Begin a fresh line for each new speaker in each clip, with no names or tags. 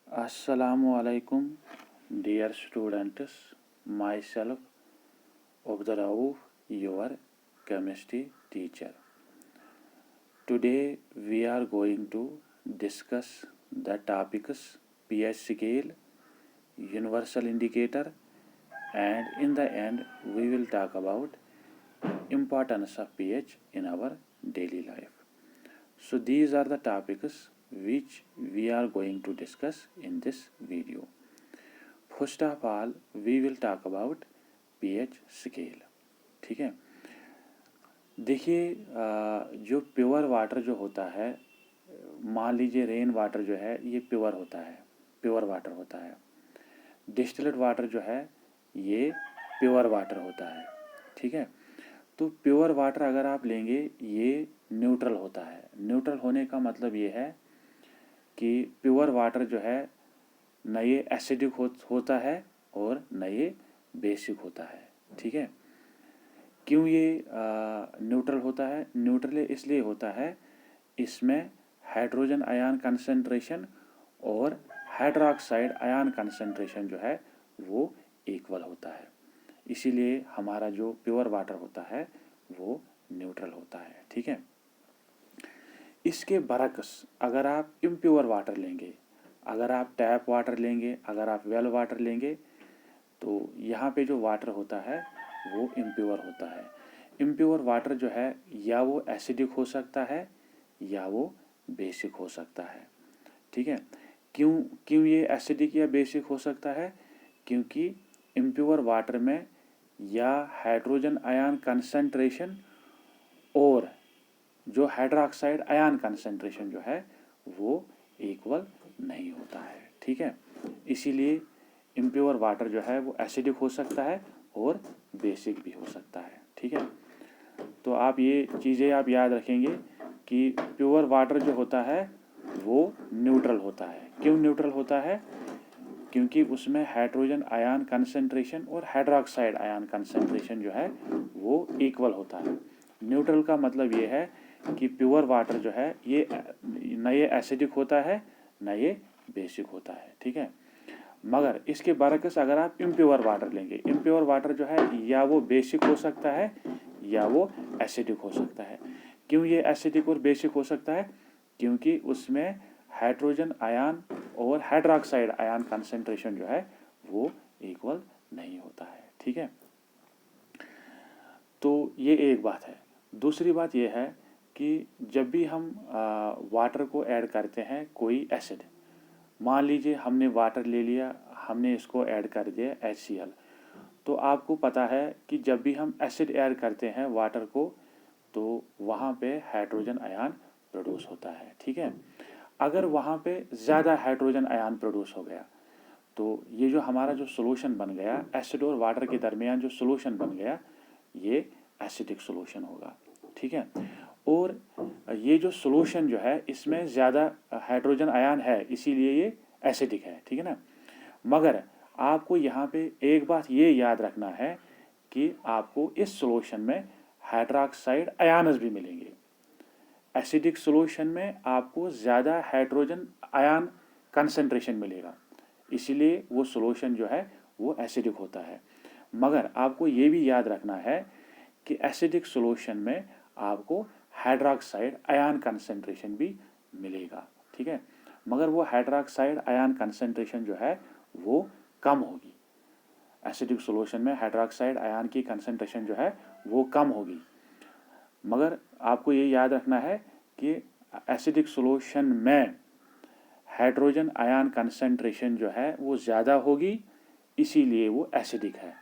Assalamualaikum, dear students. Myself, Ogdarauf, your chemistry teacher. Today we are going to discuss the topics pH scale, universal indicator, and in the end we will talk about importance of pH in our daily life. So these are the topics which we are going to discuss in this video. First of all we will talk about pH scale. ठीक है, देखिए जो pure water जो होता है, मान लीजिए rain water जो है ये प्योर होता है, प्योर वाटर होता है। डिस्टिलेट वाटर जो है ये प्योर वाटर होता है। ठीक है, तो प्योर वाटर अगर आप लेंगे ये न्यूट्रल होता है। न्यूट्रल होने का मतलब ये है कि प्योर वाटर जो है न ये एसिडिक होता है और न ये बेसिक होता है। ठीक है, क्यों ये न्यूट्रल होता है? न्यूट्रल इसलिए होता है इसमें हाइड्रोजन आयन कंसंट्रेशन और हाइड्रोक्साइड आयन कंसंट्रेशन जो है वो इक्वल होता है, इसीलिए हमारा जो प्योर वाटर होता है वो न्यूट्रल होता है। ठीक है, इसके बरक्स अगर आप इम्प्योर वाटर लेंगे, अगर आप टैप वाटर लेंगे, अगर आप वेल वाटर लेंगे, तो यहाँ पे जो वाटर होता है वो इम्प्योर होता है। इम्प्योर वाटर जो है या वो एसिडिक हो सकता है या वो बेसिक हो सकता है। ठीक है, क्यों क्यों ये एसिडिक या बेसिक हो सकता है? क्योंकि इम्प्योर वाटर में या हाइड्रोजन आयन कंसंट्रेशन और जो हाइड्रोक्साइड आयन कंसंट्रेशन जो है वो इक्वल नहीं होता है। ठीक है, इसीलिए इम्प्योर वाटर जो है वो एसिडिक हो सकता है और बेसिक भी हो सकता है। ठीक है, तो आप ये चीज़ें आप याद रखेंगे कि प्योर वाटर जो होता है वो न्यूट्रल होता है। क्यों न्यूट्रल होता है? क्योंकि उसमें हाइड्रोजन आयन कंसंट्रेशन और हाइड्रोक्साइड आयन कंसंट्रेशन जो है वो इक्वल होता है। न्यूट्रल का मतलब ये है कि प्योर वाटर जो है ये न ये एसिडिक होता है न ये बेसिक होता है। ठीक है, मगर इसके बरक्स अगर आप इम्प्योर वाटर लेंगे, इम्प्योर वाटर जो है या वो बेसिक हो सकता है या वो एसिडिक हो सकता है। क्यों ये एसिडिक और बेसिक हो सकता है? क्योंकि उसमें हाइड्रोजन आयन और हाइड्रोक्साइड आयन कंसंट्रेशन जो है वो इक्वल नहीं होता है। ठीक है, तो ये एक बात है। दूसरी बात ये है कि जब भी हम वाटर को ऐड करते हैं कोई एसिड, मान लीजिए हमने वाटर ले लिया, हमने इसको ऐड कर दिया HCl, तो आपको पता है कि जब भी हम एसिड ऐड करते हैं वाटर को तो वहाँ पे हाइड्रोजन आयन प्रोड्यूस होता है। ठीक है, अगर वहाँ पे ज़्यादा हाइड्रोजन आयन प्रोड्यूस हो गया तो ये जो हमारा जो सोल्यूशन बन गया, एसिड और वाटर के दरमियान जो सोल्यूशन बन गया ये एसिडिक सोल्यूशन होगा। ठीक है, और ये जो सोल्यूशन जो है इसमें ज़्यादा हाइड्रोजन आयन है इसीलिए ये एसिडिक है। ठीक है ना, मगर आपको यहाँ पे एक बात ये याद रखना है कि आपको इस सोल्यूशन में हाइड्रोक्साइड आयन्स भी मिलेंगे। एसिडिक सोल्यूशन में आपको ज़्यादा हाइड्रोजन आयन कंसंट्रेशन मिलेगा, इसीलिए वो सोल्यूशन जो है वो एसिडिक होता है। मगर आपको ये भी याद रखना है कि एसिडिक सोल्यूशन में आपको हाइड्रोक्साइड आयन कंसंट्रेशन भी मिलेगा। ठीक है, मगर वो हाइड्रोक्साइड आयन कंसंट्रेशन जो है वो कम होगी। एसिडिक सोल्यूशन में हाइड्रोक्साइड आयन की कंसंट्रेशन जो है वो कम होगी, मगर आपको ये याद रखना है कि एसिडिक सोल्यूशन में हाइड्रोजन आयन कंसंट्रेशन जो है वो ज़्यादा होगी इसीलिए वो एसिडिक है,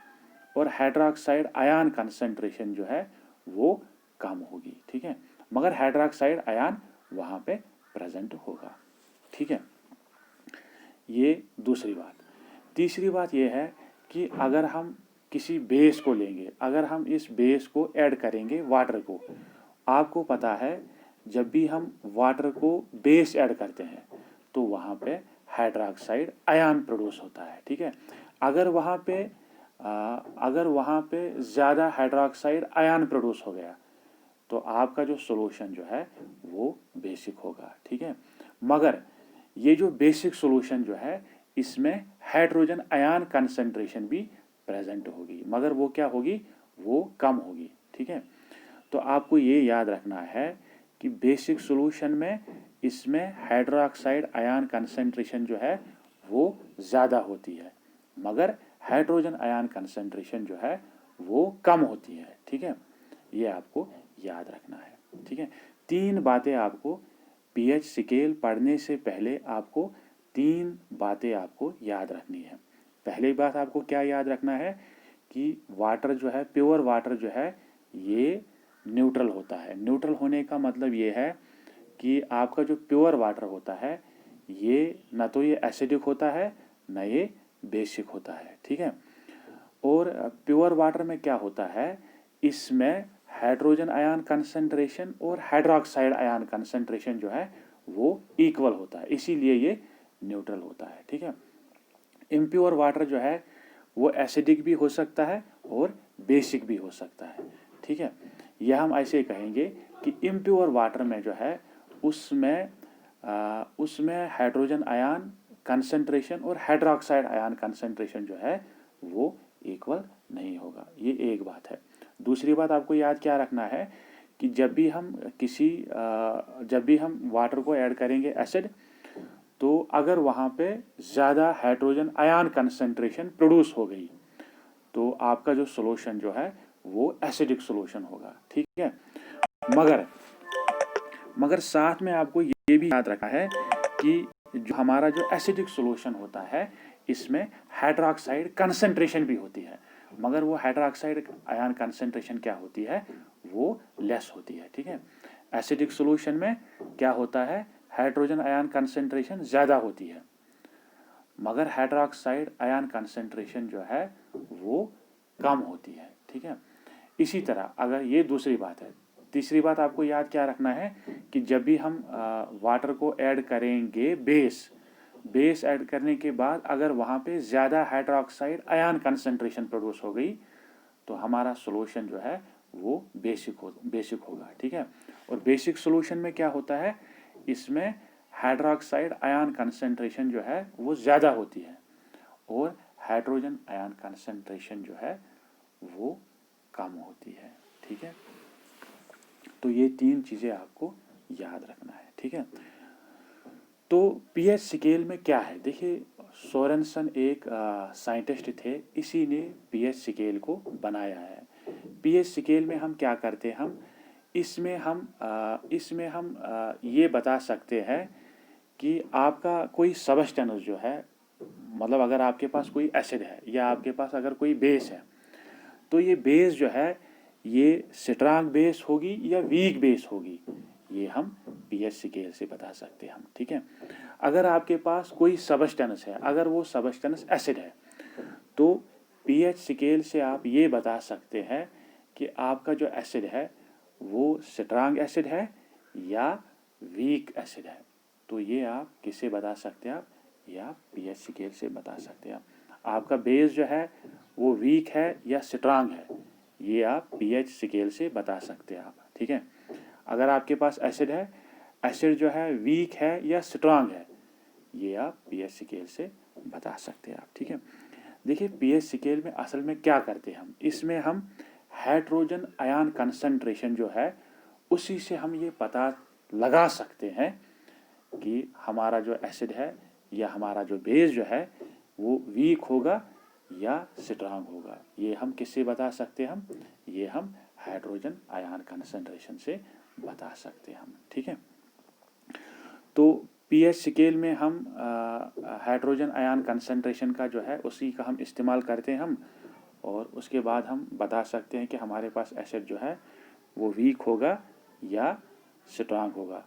और हाइड्रोक्साइड आयन कंसंट्रेशन जो है वो कम होगी। ठीक है, मगर हाइड्रोक्साइड आयन वहाँ पे प्रेजेंट होगा। ठीक है, ये दूसरी बात। तीसरी बात ये है कि अगर हम किसी बेस को लेंगे, अगर हम इस बेस को ऐड करेंगे वाटर को, आपको पता है जब भी हम वाटर को बेस ऐड करते हैं तो वहाँ पे हाइड्रोक्साइड आयन प्रोड्यूस होता है। ठीक है, अगर वहाँ पे ज़्यादा हाइड्रोक्साइड आयन प्रोड्यूस हो गया तो आपका जो सोल्यूशन जो है वो बेसिक होगा। ठीक है, मगर ये जो बेसिक सॉल्यूशन जो है इसमें हाइड्रोजन आयन कंसंट्रेशन भी प्रेजेंट होगी, मगर वो क्या होगी, वो कम होगी। ठीक है, तो आपको ये याद रखना है कि बेसिक सॉल्यूशन में इसमें हाइड्रोक्साइड आयन कंसंट्रेशन जो है वो ज़्यादा होती है, मगर हाइड्रोजन आयन कंसंट्रेशन जो है वो कम होती है। ठीक है, ये आपको याद रखना है। ठीक है, तीन बातें आपको पीएच स्केल पढ़ने से पहले आपको तीन बातें आपको याद रखनी है। पहली बात आपको क्या याद रखना है कि वाटर जो है, प्योर वाटर जो है, ये न्यूट्रल होता है। न्यूट्रल होने का मतलब ये है कि आपका जो प्योर वाटर होता है ये ना तो ये एसिडिक होता है ना ये बेसिक होता है। ठीक है, और प्योर वाटर में क्या होता है, इसमें हाइड्रोजन आयन कंसंट्रेशन और हाइड्रोक्साइड आयन कंसंट्रेशन जो है वो इक्वल होता है, इसीलिए ये न्यूट्रल होता है। ठीक है, इम्प्योर वाटर जो है वो एसिडिक भी हो सकता है और बेसिक भी हो सकता है। ठीक है, यह हम ऐसे कहेंगे कि इम्प्योर वाटर में जो है उसमें हाइड्रोजन आयन कंसंट्रेशन और हाइड्रोक्साइड आयन कंसंट्रेशन जो है वो इक्वल नहीं होगा। ये एक बात है। दूसरी बात आपको याद क्या रखना है कि जब भी हम वाटर को ऐड करेंगे एसिड, तो अगर वहाँ पे ज़्यादा हाइड्रोजन आयन कंसंट्रेशन प्रोड्यूस हो गई तो आपका जो सॉल्यूशन जो है वो एसिडिक सॉल्यूशन होगा। ठीक है, मगर साथ में आपको ये भी याद रखना है कि जो हमारा जो एसिडिक सॉल्यूशन होता है इसमें हाइड्रोक्साइड कंसंट्रेशन भी होती है, मगर वो हाइड्रोक्साइड आयन कंसंट्रेशन क्या होती है, वो लेस होती है। ठीक है, एसिडिक सॉल्यूशन में क्या होता है, हाइड्रोजन आयन कंसंट्रेशन ज़्यादा होती है, मगर हाइड्रोक्साइड आयन कंसंट्रेशन जो है वो कम होती है। ठीक है, इसी तरह अगर ये दूसरी बात है। तीसरी बात आपको याद क्या रखना है कि जब भी हम वाटर को ऐड करेंगे, बेस ऐड करने के बाद अगर वहाँ पे ज़्यादा हाइड्रोक्साइड आयन कंसंट्रेशन प्रोड्यूस हो गई तो हमारा सॉल्यूशन जो है वो बेसिक होगा। ठीक है, और बेसिक सॉल्यूशन में क्या होता है, इसमें हाइड्रोक्साइड आयन कंसंट्रेशन जो है वो ज़्यादा होती है और हाइड्रोजन आयन कंसंट्रेशन जो है वो कम होती है। ठीक है, तो ये तीन चीज़ें आपको याद रखना है। ठीक है, तो पीएच स्केल में क्या है, देखिए सोरेनसन एक साइंटिस्ट थे, इसी ने पीएच स्केल को बनाया है। पीएच स्केल में हम क्या करते हैं, इसमें हम ये बता सकते हैं कि आपका कोई सबस्टेंस जो है, मतलब अगर आपके पास कोई एसिड है या आपके पास अगर कोई बेस है, तो ये बेस जो है ये स्ट्रांग बेस होगी या वीक बेस होगी, ये हम पीएच स्केल से बता सकते हैं हम। ठीक है, अगर आपके पास कोई सबस्टेंस है, अगर वो सबस्टेंस एसिड है, तो पीएच स्केल से आप ये बता सकते हैं कि आपका जो एसिड है वो स्ट्रांग एसिड है या वीक एसिड है। तो ये आप किससे बता सकते हैं, ये आप पीएच स्केल से बता सकते हैं। आपका बेस जो है वो वीक है या स्ट्रांग है, ये आप पीएच स्केल से बता सकते हैं आप। ठीक है, अगर आपके पास एसिड है, एसिड जो है वीक है या स्ट्रांग है, ये आप पीएच स्केल से बता सकते हैं आप। ठीक है, देखिए पीएच स्केल में असल में क्या करते हैं हम, इसमें हम हाइड्रोजन आयन कंसंट्रेशन जो है उसी से हम ये पता लगा सकते हैं कि हमारा जो एसिड है या हमारा जो बेस जो है वो वीक होगा या स्ट्रांग होगा। ये हम किससे बता सकते हैं, ये हम हाइड्रोजन आयन कंसंट्रेशन से बता सकते हैं हम। ठीक है, तो पीएच स्केल में हम हाइड्रोजन आयन कंसंट्रेशन का जो है उसी का हम इस्तेमाल करते हैं हम, और उसके बाद हम बता सकते हैं कि हमारे पास एसिड जो है वो वीक होगा या स्ट्रांग होगा।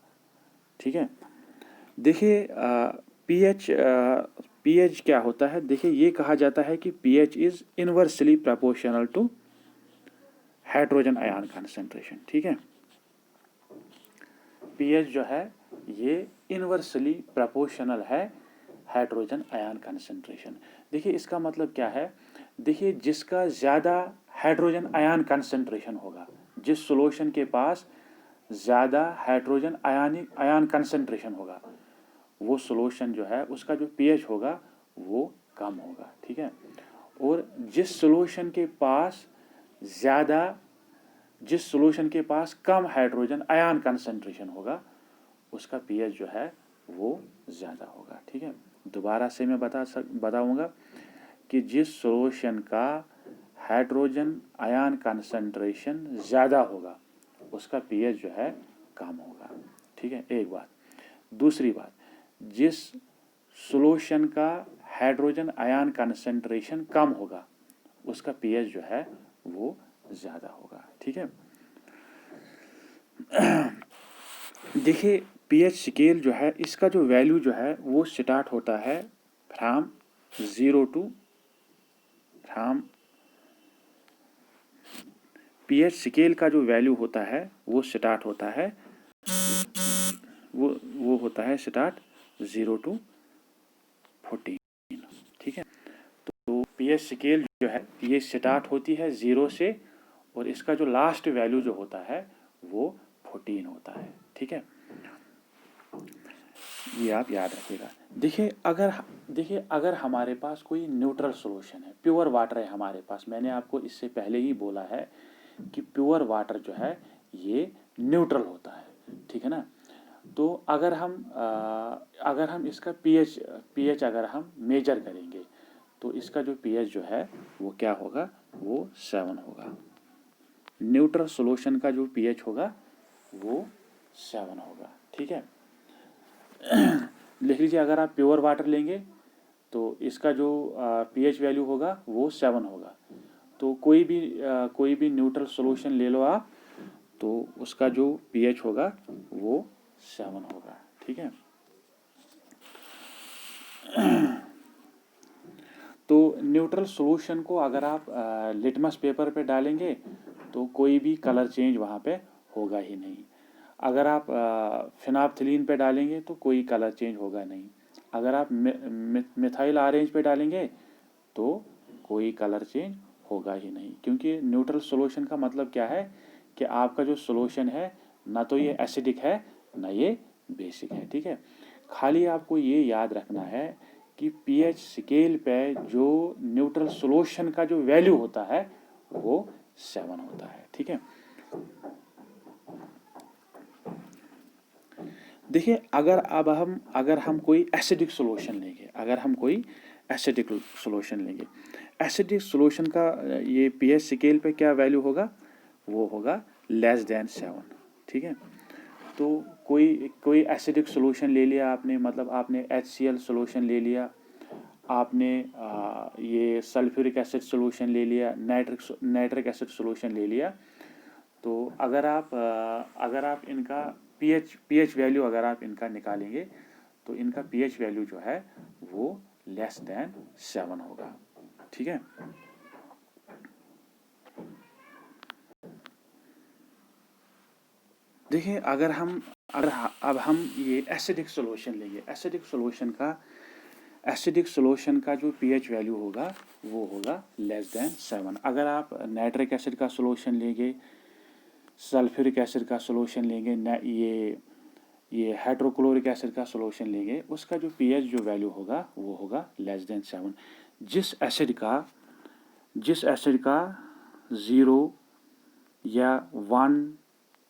ठीक है, देखिए पीएच क्या होता है, देखिए ये कहा जाता है कि pH is inversely proportional to hydrogen ion concentration. ठीक है, पीएच जो है ये इनवर्सली प्रोपोर्शनल है हाइड्रोजन आयन कंसंट्रेशन। देखिए इसका मतलब क्या है, देखिए जिसका ज़्यादा हाइड्रोजन आयन कंसंट्रेशन होगा, जिस सॉल्यूशन के पास ज़्यादा हाइड्रोजन आयन कंसंट्रेशन होगा, वो सॉल्यूशन जो है उसका जो pH होगा वो कम होगा, ठीक है। और जिस सॉल्यूशन के पास ज़्यादा जिस सॉल्यूशन के पास कम हाइड्रोजन आयन कंसंट्रेशन होगा उसका pH जो है वो ज़्यादा होगा, ठीक है। दोबारा से मैं बताऊंगा कि जिस सॉल्यूशन का हाइड्रोजन आयन कंसंट्रेशन ज़्यादा होगा उसका pH जो है कम होगा, ठीक है, एक बात। दूसरी बात, जिस सॉल्यूशन का हाइड्रोजन आयन कंसंट्रेशन कम होगा उसका pH जो है वो ज़्यादा होगा, ठीक है। देखिए pH स्केल जो है इसका जो वैल्यू जो है वो स्टार्ट होता है फ्रॉम 0 टू pH स्केल का जो वैल्यू होता है वो स्टार्ट होता है वो होता है स्टार्ट 0 टू 14, ठीक है। तो pH स्केल जो है ये स्टार्ट होती है 0 से और इसका जो लास्ट वैल्यू जो होता है वो 14 होता है, ठीक है। ये आप याद रखिएगा। देखिए अगर हमारे पास कोई न्यूट्रल सॉल्यूशन है, प्योर वाटर है हमारे पास, मैंने आपको इससे पहले ही बोला है कि प्योर वाटर जो है ये न्यूट्रल होता है, ठीक है ना। तो अगर हम इसका पीएच अगर हम मेजर करेंगे तो इसका जो पीएच जो है वो क्या होगा, वो 7 होगा। न्यूट्रल सॉल्यूशन का जो पीएच होगा वो 7 होगा, ठीक है। लिख लीजिए, अगर आप प्योर वाटर लेंगे तो इसका जो पीएच वैल्यू होगा वो 7 होगा। तो कोई भी न्यूट्रल सॉल्यूशन ले लो आप, तो उसका जो पीएच होगा वो 7 होगा, ठीक है। तो न्यूट्रल सॉल्यूशन को अगर आप लिटमस पेपर पे डालेंगे तो कोई भी कलर चेंज वहाँ पे होगा ही नहीं। अगर आप फिनाप्थिलीन पे डालेंगे तो कोई कलर चेंज होगा नहीं। अगर आप मिथाइल ऑरेंज पे डालेंगे तो कोई कलर चेंज होगा ही नहीं, क्योंकि न्यूट्रल सॉल्यूशन का मतलब क्या है कि आपका जो सॉल्यूशन है ना तो ये एसिडिक है ना ये बेसिक है, ठीक है। खाली आपको ये याद रखना है कि पीएच स्केल पे जो न्यूट्रल सॉल्यूशन का जो वैल्यू होता है वो 7 होता है, ठीक है। देखिए अगर हम कोई एसिडिक सॉल्यूशन लेंगे, एसिडिक सॉल्यूशन का ये पीएच स्केल पे क्या वैल्यू होगा, वो होगा लेस देन 7, ठीक है। तो कोई एसिडिक सॉल्यूशन ले लिया आपने, मतलब आपने HCl सॉल्यूशन ले लिया, आपने ये सल्फ्यूरिक एसिड सॉल्यूशन ले लिया, नाइट्रिक एसिड सॉल्यूशन ले लिया। तो अगर आप इनका पीएच वैल्यू अगर आप इनका निकालेंगे तो इनका पीएच वैल्यू जो है वो लेस देन 7 होगा, ठीक है। देखिए अगर अब हम ये एसिडिक सॉल्यूशन लेंगे, एसिडिक सॉल्यूशन का जो पीएच वैल्यू होगा वो होगा लेस देन 7। अगर आप नाइट्रिक एसिड का सॉल्यूशन लेंगे, सल्फ्यूरिक एसिड का सॉल्यूशन लेंगे, ये हाइड्रोक्लोरिक एसिड का सॉल्यूशन लेंगे, उसका जो पीएच जो वैल्यू होगा वो होगा लेस देन 7। जिस एसिड का 0 या 1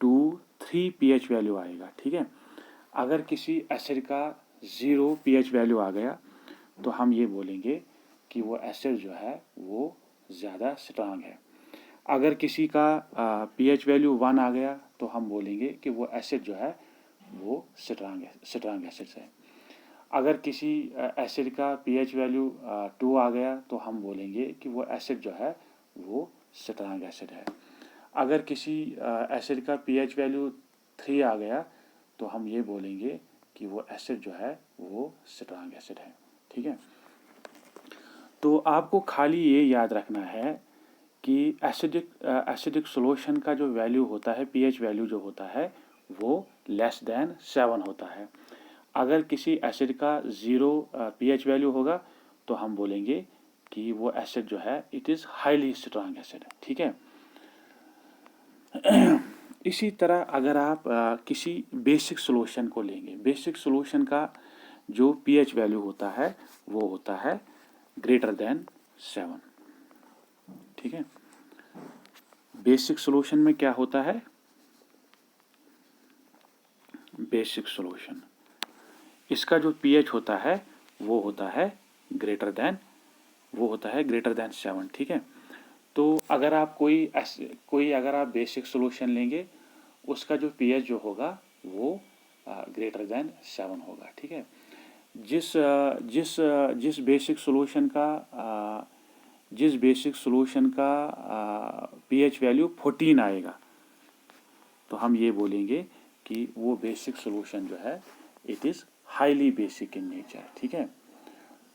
2 3 पीएच वैल्यू आएगा, ठीक है। अगर किसी एसिड का 0 पीएच वैल्यू आ गया तो हम ये बोलेंगे कि वो एसिड जो है वो ज़्यादा स्ट्रांग है। अगर किसी का पीएच वैल्यू 1 आ गया तो हम बोलेंगे कि वो एसिड जो है वो स्ट्रांग एसिड है। अगर किसी एसिड का पीएच वैल्यू 2 आ गया तो हम बोलेंगे कि वो एसिड जो है वो स्ट्रांग एसिड है। अगर किसी एसिड का पीएच वैल्यू 3 आ गया तो हम ये बोलेंगे कि वो एसिड जो है वो स्ट्रांग एसिड है, ठीक है। तो आपको खाली ये याद रखना है कि एसिडिक सॉल्यूशन का जो वैल्यू होता है, पीएच वैल्यू जो होता है वो लेस देन 7 होता है। अगर किसी एसिड का 0 पीएच वैल्यू होगा तो हम बोलेंगे कि वो एसिड जो है it is highly strong acid, ठीक है। इसी तरह अगर आप किसी बेसिक सॉल्यूशन को लेंगे, बेसिक सॉल्यूशन का जो pH वैल्यू होता है वो होता है ग्रेटर देन 7। ठीक है। बेसिक सॉल्यूशन में क्या होता है? बेसिक सॉल्यूशन, इसका जो pH होता है वो होता है ग्रेटर देन 7। ठीक है। तो अगर आप कोई अगर आप बेसिक सॉल्यूशन लेंगे, उसका जो pH जो होगा वो ग्रेटर देन 7 होगा। ठीक है। जिस जिस जिस बेसिक सॉल्यूशन का pH वैल्यू 14 आएगा, तो हम ये बोलेंगे कि वो बेसिक सॉल्यूशन जो है it is highly basic in nature. ठीक है।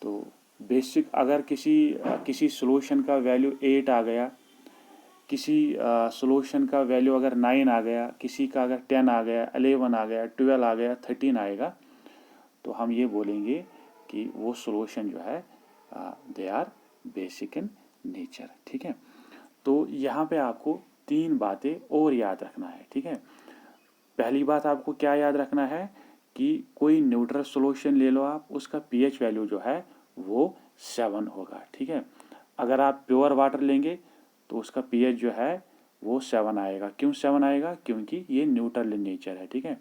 तो बेसिक, अगर किसी सॉल्यूशन का वैल्यू 8 आ गया, किसी सॉल्यूशन का वैल्यू अगर 9 आ गया, किसी का अगर 10 आ गया, 11 आ गया, 12 आ गया, 13 आएगा, तो हम ये बोलेंगे कि वो सॉल्यूशन जो है they are basic in nature. ठीक है। तो यहाँ पे आपको 3 बातें और याद रखना है। ठीक है। पहली बात आपको क्या याद रखना है कि कोई न्यूट्रल सॉल्यूशन ले लो आप, उसका pH वैल्यू जो है वो 7 होगा। ठीक है। अगर आप प्योर वाटर लेंगे तो उसका pH जो है वो 7 आएगा। क्यों 7 आएगा? क्योंकि ये न्यूट्रल इन नेचर है। ठीक है।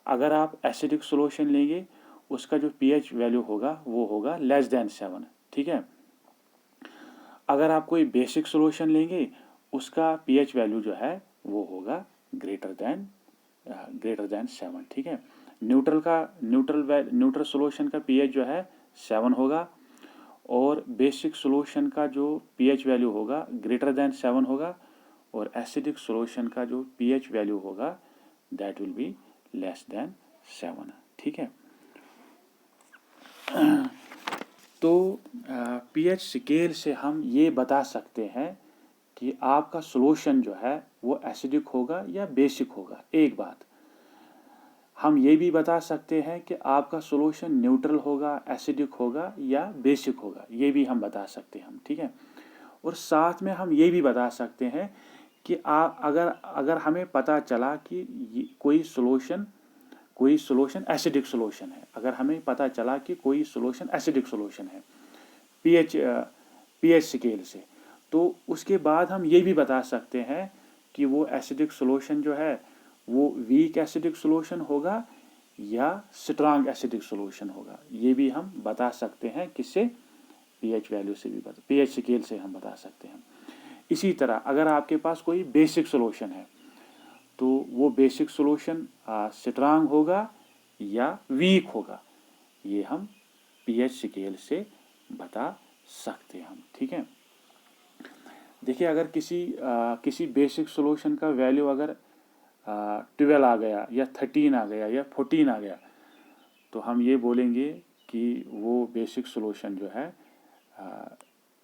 अगर आप एसिडिक सॉल्यूशन लेंगे, उसका जो pH वैल्यू होगा वो होगा लेस देन 7। ठीक है। अगर आप कोई बेसिक सॉल्यूशन लेंगे, उसका pH वैल्यू जो है वो होगा ग्रेटर देन 7। ठीक है। न्यूट्रल सॉल्यूशन का pH जो है 7 होगा, और बेसिक सॉल्यूशन का जो pH वैल्यू होगा ग्रेटर देन 7 होगा, और एसिडिक सॉल्यूशन का जो pH वैल्यू होगा that will be less than 7। ठीक है। तो pH स्केल से हम ये बता सकते हैं कि आपका सॉल्यूशन जो है वो एसिडिक होगा या बेसिक होगा। एक बात हम ये भी बता सकते हैं कि आपका सॉल्यूशन न्यूट्रल होगा, एसिडिक होगा या बेसिक होगा, ये भी हम बता सकते हैं हम। ठीक है। और साथ में हम ये भी बता सकते हैं कि अगर हमें पता चला कि कोई सॉल्यूशन एसिडिक सॉल्यूशन है, अगर हमें पता चला कि कोई सॉल्यूशन एसिडिक सॉल्यूशन है pH स्केल से, तो उसके बाद हम ये भी बता सकते हैं कि वो एसिडिक सॉल्यूशन जो है वो वीक एसिडिक सॉल्यूशन होगा या स्ट्रांग एसिडिक सॉल्यूशन होगा। ये भी हम बता सकते हैं, किससे? pH वैल्यू से भी pH स्केल से हम बता सकते हैं। इसी तरह अगर आपके पास कोई बेसिक सॉल्यूशन है, तो वो बेसिक सॉल्यूशन स्ट्रांग होगा या वीक होगा, ये हम pH स्केल से बता सकते हैं हम। ठीक है। देखिए, अगर किसी बेसिक सॉल्यूशन का वैल्यू अगर 12 आ गया या 13 आ गया या 14 आ गया, तो हम ये बोलेंगे कि वो बेसिक सॉल्यूशन जो है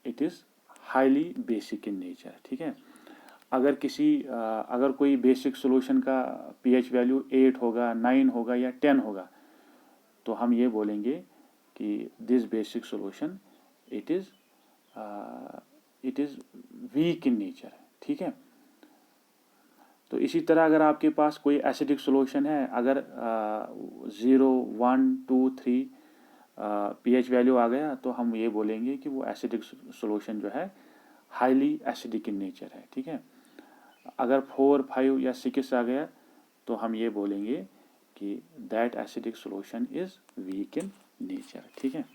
it is highly basic in nature. ठीक है। अगर कोई बेसिक सॉल्यूशन का pH वैल्यू 8 होगा, 9 होगा या 10 होगा, तो हम ये बोलेंगे कि this basic solution it is week in nature. ठीक है। तो इसी तरह अगर आपके पास कोई एसिडिक सॉल्यूशन है, अगर 0, 1, 2, 3 pH वैल्यू आ गया, तो हम ये बोलेंगे कि वो एसिडिक सॉल्यूशन जो है हाईली एसिडिक इन नेचर है। ठीक है। अगर 4, 5 या 6 आ गया, तो हम ये बोलेंगे कि that acidic solution is week in nature. ठीक है।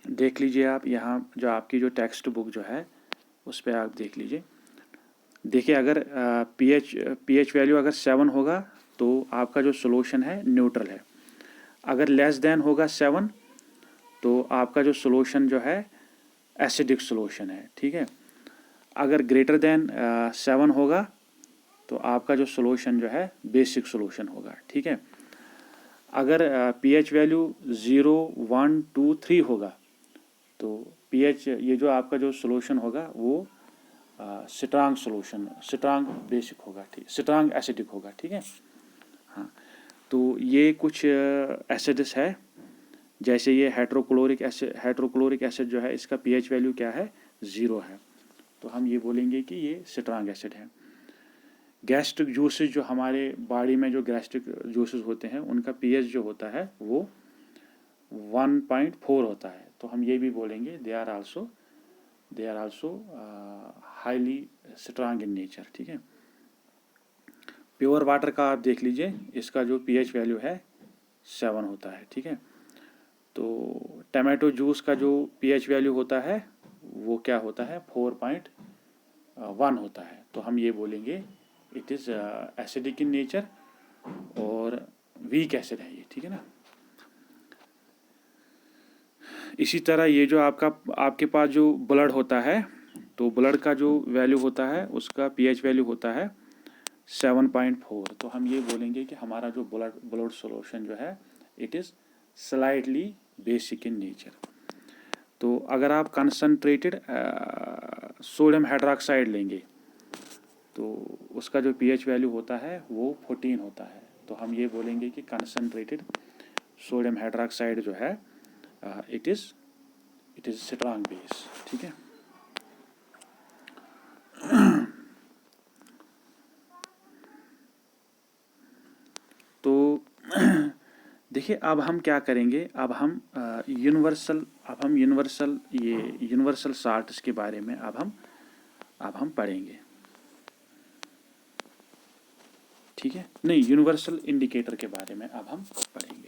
देख लीजिए आप यहाँ जो आपकी जो टेक्स्ट बुक जो है उस पर आप देख लीजिए। देखिए, अगर pH वैल्यू अगर 7 होगा तो आपका जो सॉल्यूशन है न्यूट्रल है। अगर लेस देन होगा 7 तो आपका जो सॉल्यूशन जो है एसिडिक सॉल्यूशन है। ठीक है। अगर ग्रेटर देन 7 होगा तो आपका जो सॉल्यूशन जो है बेसिक सॉल्यूशन होगा। ठीक है। अगर pH वैल्यू 0, 1, 2, 3 होगा, तो pH ये जो आपका जो सॉल्यूशन होगा वो स्ट्रांग बेसिक होगा। ठीक, स्ट्रांग एसिडिक होगा। ठीक है। हाँ, तो ये कुछ एसिड्स है जैसे ये हाइड्रोक्लोरिक एसिड जो है इसका pH वैल्यू क्या है, 0 है, तो हम ये बोलेंगे कि ये स्ट्रांग एसिड है। गैस्ट्रिक जूसेस जो हमारे बॉडी में जो गैस्ट्रिक जूसेस होते हैं उनका pH जो होता है वो 1.4 होता है, तो हम ये भी बोलेंगे they are also highly strong in nature. ठीक है। प्योर वाटर का आप देख लीजिए, इसका जो pH वैल्यू है 7 होता है। ठीक है। तो टमाटो जूस का जो pH वैल्यू होता है वो क्या होता है, 4.1 होता है, तो हम ये बोलेंगे it is acidic in nature और वीक एसिड है ये। ठीक है ना। इसी तरह ये जो आपके पास जो ब्लड होता है, तो ब्लड का जो वैल्यू होता है उसका pH वैल्यू होता है 7.4, तो हम ये बोलेंगे कि हमारा जो ब्लड सॉल्यूशन जो है it is slightly basic in nature. तो अगर आप कंसनट्रेटेड सोडियम हाइड्रोक्साइड लेंगे तो उसका जो pH वैल्यू होता है वो 14 होता है, तो हम ये बोलेंगे कि कंसनट्रेटेड सोडियम हाइड्रोक्साइड जो है इट इज़ स्ट्रांग बेस। ठीक है। तो देखिए अब हम क्या करेंगे, अब हम यूनिवर्सल साल्ट्स के बारे में अब हम पढ़ेंगे। ठीक है, नहीं, यूनिवर्सल इंडिकेटर के बारे में अब हम पढ़ेंगे।